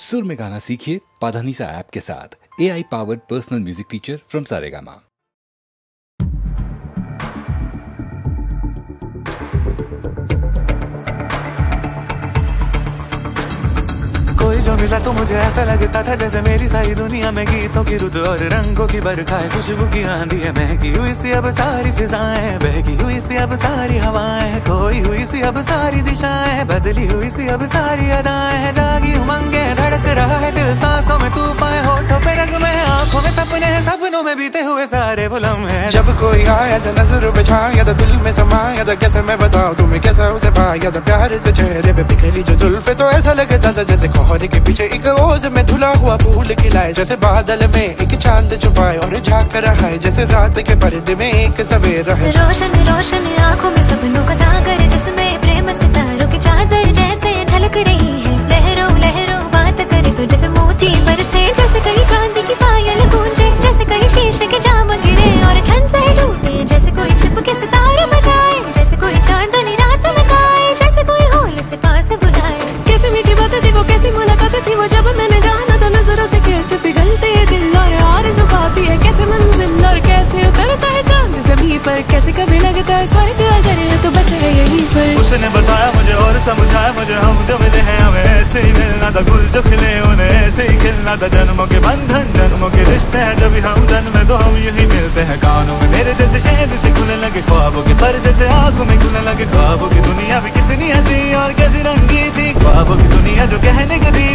सुर में गाना सीखिए पाधानीसा ऐप के साथ। AI powered personal music teacher from Saregama. कोई जो मिला तो मुझे ऐसा लगता था जैसे मेरी सारी दुनिया में गीतों की रुत और रंगों की बरखा है, खुशबू की आंधी है, महकी हुई सी अब सारी फिजाएं, बहकी हुई सी अब सारी हवाएं, खोई हुई सी अब सारी दिशाएं, बदली हुई सी अब सारी अदाएं हैं, जागी उमंगे धड़क रहा है दिल, सांसों में तूफान, होठों पे रंग में, आंखों में सपने हैं, सपनों में बीते हुए सारे वो लम्हे हैं। जब कोई आया तो नजर पे छाया तो दिल में समाया था, कैसे मैं बताऊं तुम्हें कैसा उसे पाया था, प्यार से चेहरे पे बिखरी जो जुल्फे तो ऐसा लगता था जैसे कोहरे के पीछे एक ओज में धुला हुआ फूल खिलाए, जैसे बादल में एक चांद छुपाए और झांक रहा है, जैसे रात के पर्दे में एक सवेरा है। रोशन रोशन आंखों में सपनों का सागर, जिसमें प्रेम सितारों की चादर जैसे झलक रही है, लहरों लहरों बात करे तो जैसे मोती बरसे, जैसे कहीं चांदी की पायल गूंजे, जैसे कहीं शीशे के जाम गिरे और छन से टूटे, जैसे कोई छिप के सितारे बजाए, जैसे कोई चांदनी रात में गाए, जैसे कोई होल से पास बुलाए। कैसी मीठी बात थी वो, कैसी मुलाकात थी वो, जब मैंने जाना तो नजरों से कैसे पिघलते हैं दिल और आरज़ू पाती है, कैसे मंजिल और कैसे उतरता है चांद ज़मीं पर, कैसे कभी लगता है स्वर्ग अगर है तो बस है यहीं पर। उसने बताया मुझे और समझाया मुझे, हम जो मिले हैं हमें ऐसे ही मिलना था, गुल जो खिले उन्हें ऐसे ही खिलना था, जन्मों के बंधन जन्मों के रिश्ते हैं, जब हम जन्मे तो हम यही मिलते हैं। कानों में मेरे जैसे शहद से खुलने लगे ख्वाबों के पर, जैसे आंखों में खुलने लगे ख्वाबों की दुनिया भी कितनी हंसी और कैसी रंगी थी, ख्वाबों की दुनिया जो कहने को दी